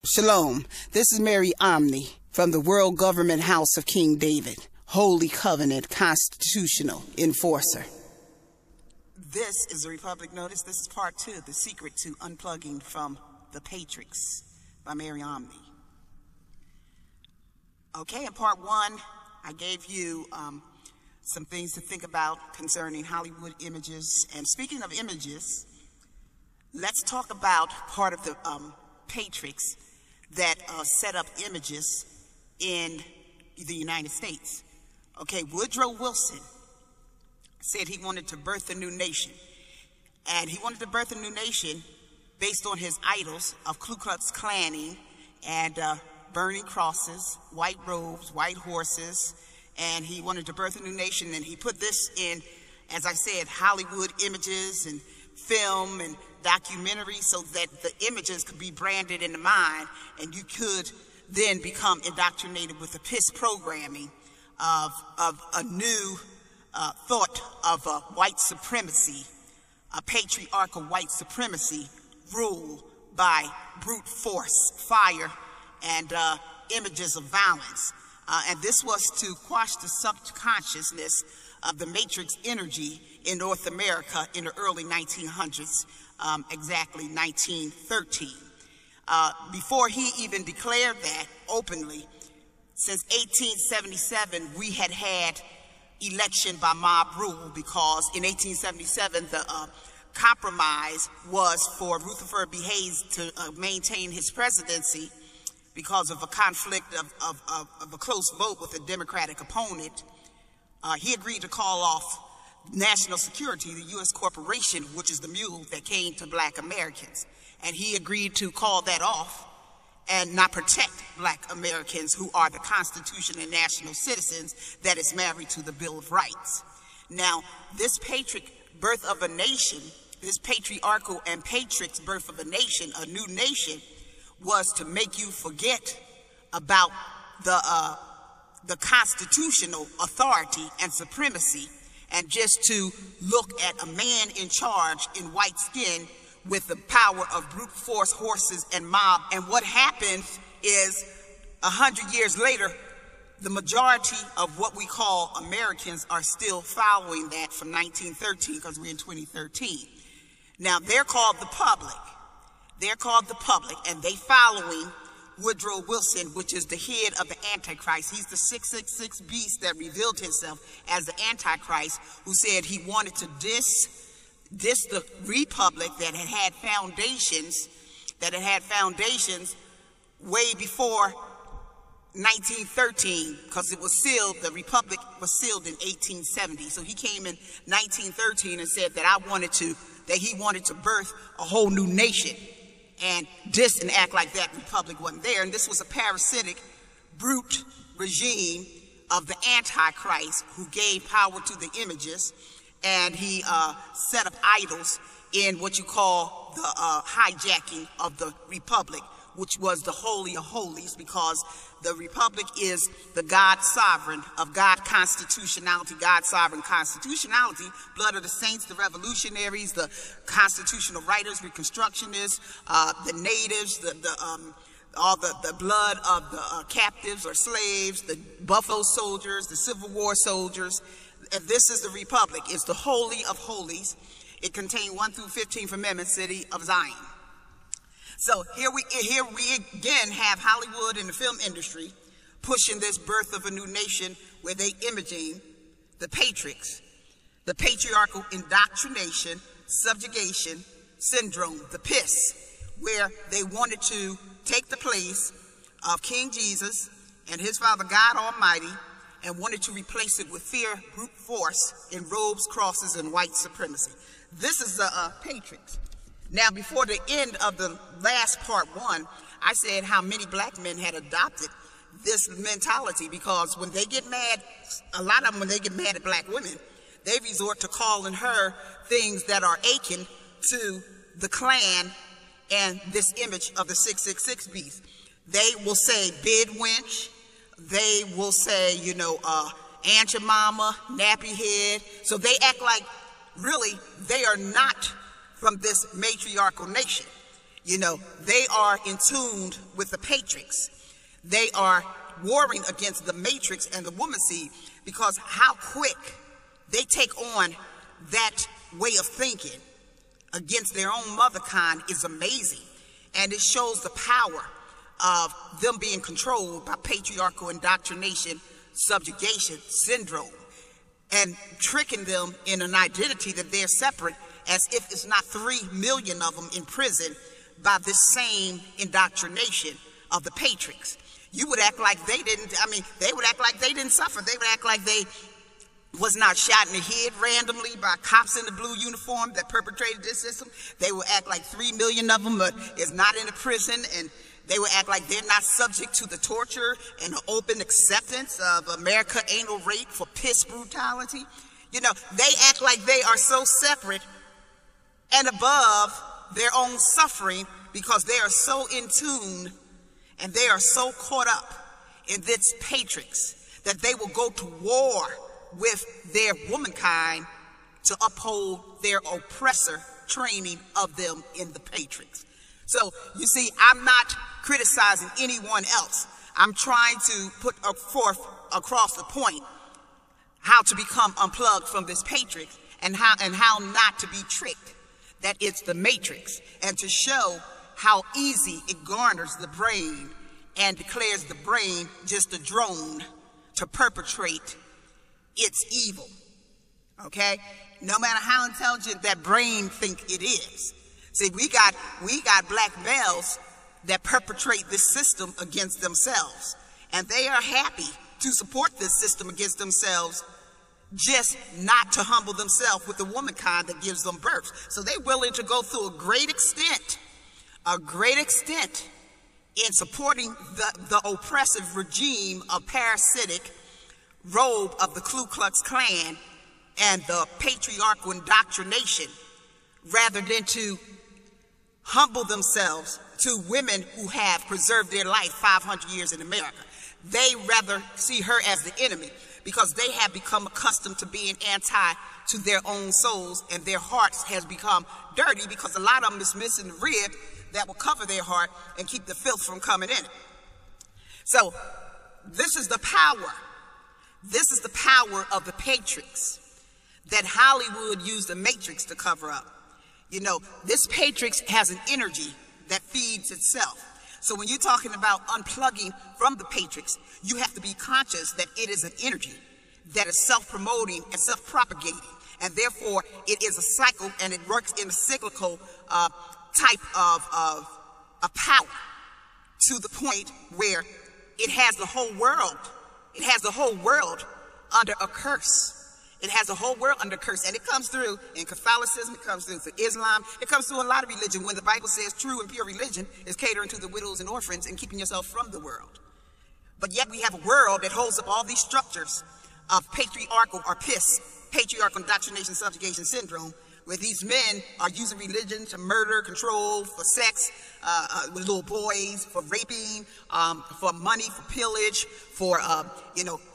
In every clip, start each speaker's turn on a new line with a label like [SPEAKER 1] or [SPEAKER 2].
[SPEAKER 1] Shalom, this is Mary Omni from the World Government House of King David, Holy Covenant Constitutional Enforcer. This is a Republic Notice. This is part 2, The Secret to Unplugging from the Patrix by Mary Omni. Okay, in part 1, I gave you some things to think about concerning Hollywood images. And speaking of images, let's talk about part of the Patrix that set up images in the United States. Okay, Woodrow Wilson said he wanted to birth a new nation. And he wanted to birth a new nation based on his idols of Ku Klux Klanning and burning crosses, white robes, white horses. And he wanted to birth a new nation. And he put this in, as I said, Hollywood images and film and documentary, so that the images could be branded in the mind, and you could then become indoctrinated with the PIS programming of a new thought of white supremacy, a patriarchal white supremacy ruled by brute force, fire, and images of violence. And this was to quash the subconsciousness of the matrix energy in North America in the early 1900s, exactly 1913. Before he even declared that openly, since 1877, we had had election by mob rule, because in 1877, the compromise was for Rutherford B. Hayes to maintain his presidency because of a conflict of a close vote with a Democratic opponent. He agreed to call off national security, the U.S. corporation, which is the mule that came to black Americans. And he agreed to call that off and not protect black Americans, who are the Constitution and national citizens that is married to the Bill of Rights. Now, this birth of a nation, this patriarchal and patrix birth of a nation, a new nation, was to make you forget about the constitutional authority and supremacy, and just to look at a man in charge in white skin with the power of brute force, horses, and mob. And what happens is 100 years later, the majority of what we call Americans are still following that from 1913, because we're in 2013. Now, they're called the public. They're called the public, and they following Woodrow Wilson, which is the head of the Antichrist. He's the 666 beast that revealed himself as the Antichrist, who said he wanted to diss the republic that had foundations way before 1913, because it was sealed, the republic was sealed in 1870. So he came in 1913 and said that he wanted to birth a whole new nation, and diss and act like that republic wasn't there. And this was a parasitic, brute regime of the Antichrist, who gave power to the images, and he set up idols in what you call the hijacking of the republic, which was the Holy of Holies, because the republic is the God sovereign of God constitutionality, God sovereign constitutionality, blood of the saints, the revolutionaries, the constitutional writers, reconstructionists, the natives, all the blood of the captives or slaves, the buffalo soldiers, the Civil War soldiers. And this is the republic. It's the Holy of Holies. It contained 1 through 15th Amendment, city of Zion. So here we again have Hollywood and the film industry pushing this birth of a new nation, where they imaging the Patrix, the patriarchal indoctrination, subjugation syndrome, the PIS, where they wanted to take the place of King Jesus and his Father God Almighty, and wanted to replace it with fear, brute force, in robes, crosses, and white supremacy. This is the Patrix. Now, before the end of the last part 1, I said how many black men had adopted this mentality, because when they get mad, a lot of them, when they get mad at black women, they resort to calling her things that are akin to the Klan and this image of the 666 beast. They will say bid wench. They will say, Aunt your mama, nappy head. So they act like really they are not from this matriarchal nation. You know, they are in tune with the Patrix. They are warring against the matrix and the woman seed, because how quick they take on that way of thinking against their own mother kind is amazing. And it shows the power of them being controlled by patriarchal indoctrination, subjugation, syndrome, and tricking them in an identity that they're separate, as if it's not 3 million of them in prison by this same indoctrination of the Patrix. You would act like they didn't, they would act like they didn't suffer. They would act like they was not shot in the head randomly by cops in the blue uniform that perpetrated this system. They would act like 3 million of them is not in a prison, and they would act like they're not subject to the torture and the open acceptance of America anal rape for piss brutality. You know, they act like they are so separate and above their own suffering because they are so in tune and they are so caught up in this Patrix that they will go to war with their womankind to uphold their oppressor training of them in the Patrix. So, you see, I'm not criticizing anyone else. I'm trying to put forth across the point how to become unplugged from this Patrix and how not to be tricked that it's the matrix, and to show how easy it garners the brain and declares the brain just a drone to perpetrate its evil. Okay? No matter how intelligent that brain think it is. See, we got black males that perpetrate this system against themselves, and they are happy to support this system against themselves, just not to humble themselves with the womankind that gives them birth. So they're willing to go through a great extent in supporting the oppressive regime of parasitic robe of the Ku Klux Klan and the patriarchal indoctrination, rather than to humble themselves to women who have preserved their life 500 years in America. They rather see her as the enemy, because they have become accustomed to being anti to their own souls, and their hearts has become dirty because a lot of them is missing the rib that will cover their heart and keep the filth from coming in it. So this is the power. This is the power of the Patrix that Hollywood used the matrix to cover up. You know, this Patrix has an energy that feeds itself. So when you're talking about unplugging from the Patrix, you have to be conscious that it is an energy that is self-promoting and self-propagating, and therefore it is a cycle, and it works in a cyclical type of power, to the point where it has the whole world. It has the whole world under a curse. It has the whole world under curse, and it comes through in Catholicism, it comes through Islam, it comes through a lot of religion, when the Bible says true and pure religion is catering to the widows and orphans and keeping yourself from the world. But yet we have a world that holds up all these structures of patriarchal or patriarchal indoctrination, subjugation syndrome, where these men are using religion to murder, control, for sex with little boys, for raping, for money, for pillage, for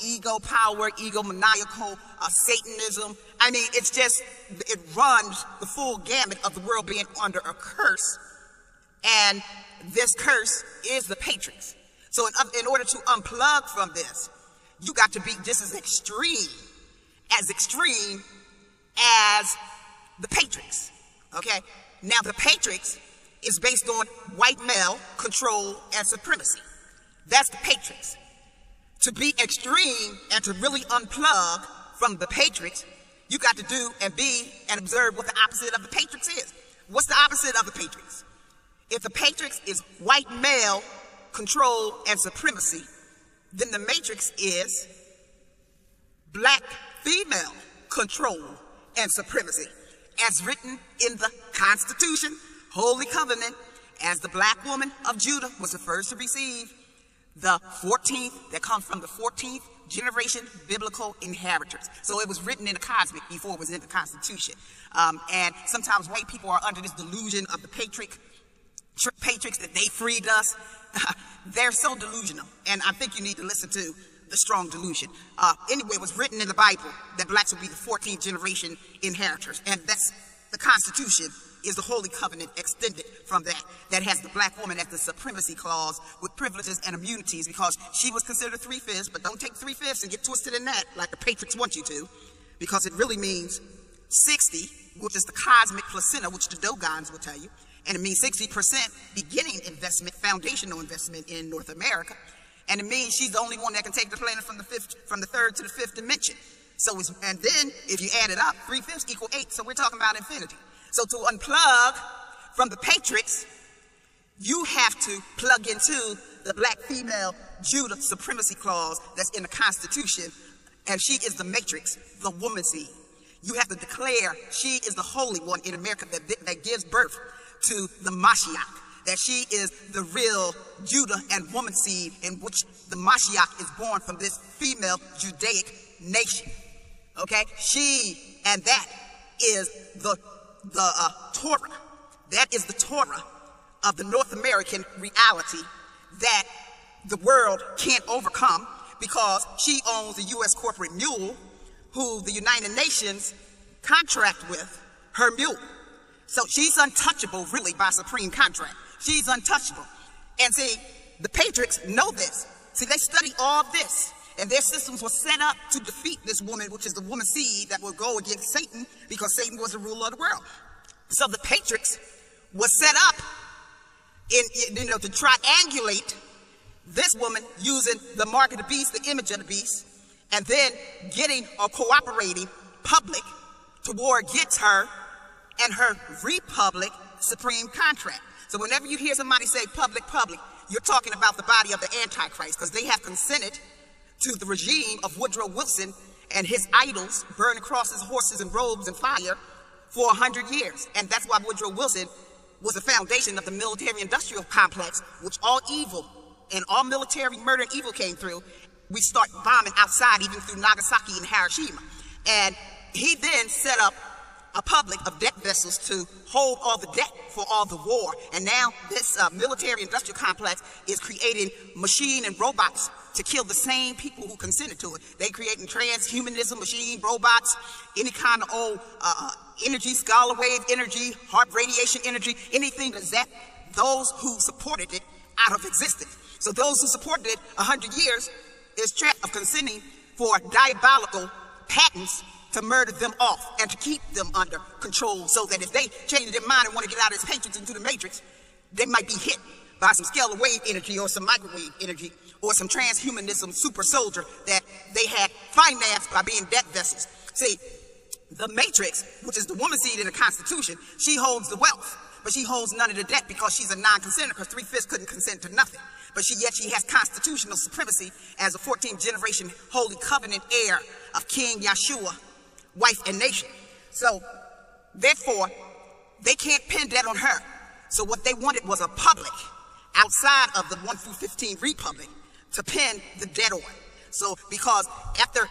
[SPEAKER 1] ego power, egomaniacal, Satanism. I mean, it's just, it runs the full gamut of the world being under a curse, and this curse is the Patrix. So in order to unplug from this, you got to be just as extreme as the Patrix. Okay? Now the Patrix is based on white male control and supremacy. That's the Patrix. To be extreme and to really unplug from the Patrix, you got to do and be and observe what the opposite of the Patrix is. What's the opposite of the Patrix? If the Patrix is white male control and supremacy, then the matrix is black female control and supremacy, as written in the Constitution, Holy Covenant, as the black woman of Judah was the first to receive the 14th, that comes from the 14th generation biblical inheritors. So it was written in the cosmic before it was in the Constitution. And sometimes white people are under this delusion of the Patrix that they freed us. They're so delusional, and I think you need to listen to the strong delusion. Anyway, it was written in the Bible that blacks would be the 14th generation inheritors, and that's the Constitution is the Holy Covenant extended from that. That has the black woman as the supremacy clause with privileges and immunities because she was considered 3/5, but don't take 3/5 and get twisted in that like the Patrix want you to, because it really means 60, which is the cosmic placenta, which the Dogons will tell you, and it means 60% beginning investment, foundational investment in North America, and it means she's the only one that can take the planet from the third to the fifth dimension. So, and then if you add it up, 3/5 equal 8. So we're talking about infinity. So to unplug from the Patrix, you have to plug into the black female Judah supremacy clause that's in the Constitution, and she is the matrix, the woman seed. You have to declare she is the holy one in America that gives birth to the Mashiach, that she is the real Judah and woman seed in which the Mashiach is born from this female Judaic nation. Okay, she, and that is the Torah. That is the Torah of the North American reality that the world can't overcome because she owns the U.S. corporate mule who the United Nations contract with her mule. So she's untouchable really by supreme contract. She's untouchable. And see, the Patriots know this. See, they study all this. And their systems were set up to defeat this woman, which is the woman seed that will go against Satan because Satan was the ruler of the world. So the Patrix was set up to triangulate this woman using the mark of the beast, the image of the beast, and then getting or cooperating public to war against her and her republic supreme contract. So whenever you hear somebody say public, you're talking about the body of the Antichrist because they have consented to the regime of Woodrow Wilson and his idols burning crosses, horses, and robes and fire for 100 years. And that's why Woodrow Wilson was the foundation of the military-industrial complex, which all evil and all military murder and evil came through. We start bombing outside, even through Nagasaki and Hiroshima. And he then set up a public of debt vessels to hold all the debt for all the war. And now this military-industrial complex is creating machine and robots to kill the same people who consented to it. They're creating transhumanism, machine, robots, any kind of old energy, scholar wave energy, heart radiation energy, anything to zap those who supported it out of existence. So those who supported it 100 years is trapped of consenting for diabolical patents to murder them off and to keep them under control so that if they change their mind and want to get out of this Patriots into the matrix, they might be hit by some scalar wave energy or some microwave energy or some transhumanism super soldier that they had financed by being debt vessels. See, the matrix, which is the woman seed in the Constitution, she holds the wealth, but she holds none of the debt because she's a non-consenter because 3/5 couldn't consent to nothing. But yet she has constitutional supremacy as a 14th generation Holy Covenant heir of King Yeshua, wife and nation. So therefore, they can't pin that on her. So what they wanted was a public outside of the 1 through 15 republic to pin the debt on. So because after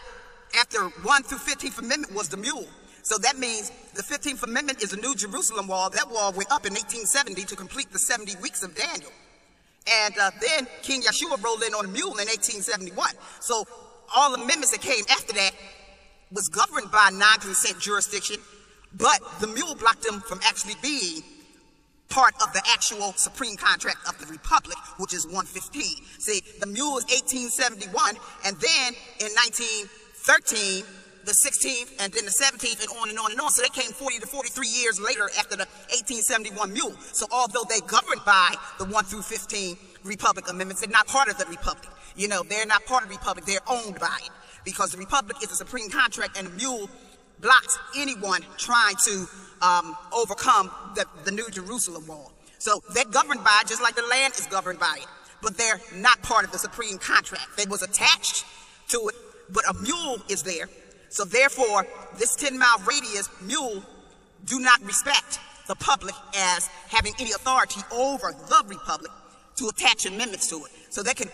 [SPEAKER 1] 1 through 15th Amendment was the mule. So that means the 15th Amendment is the New Jerusalem wall. That wall went up in 1870 to complete the 70 weeks of Daniel. And then King Yeshua rolled in on a mule in 1871. So all amendments that came after that was governed by non-consent jurisdiction, but the mule blocked them from actually being part of the actual supreme contract of the republic, which is 115. See, the mule is 1871, and then in 1913, the 16th, and then the 17th, and on and on and on. So they came 40 to 43 years later after the 1871 mule. So although they're governed by the 1 through 15 Republic amendments, they're not part of the Republic. You know, they're not part of the Republic, they're owned by it. Because the Republic is a supreme contract, and the mule blocks anyone trying to overcome the New Jerusalem wall. So they're governed by it, just like the land is governed by it. But they're not part of the supreme contract. They was attached to it, but a mule is there. So therefore, this 10-mile radius mule do not respect the public as having any authority over the republic to attach amendments to it. So they can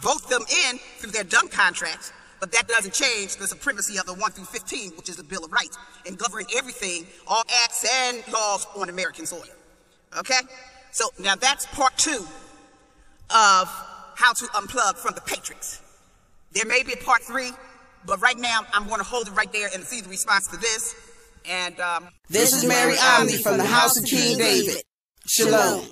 [SPEAKER 1] vote them in through their dumb contracts, but that doesn't change the supremacy of the 1 through 15, which is the Bill of Rights, and govern everything, all acts and laws on American soil. Okay? So now that's part 2 of how to unplug from the Patrix. There may be a part 3, but right now I'm going to hold it right there and see the response to this, And
[SPEAKER 2] this is Mary Omni from the House of King David. Shalom.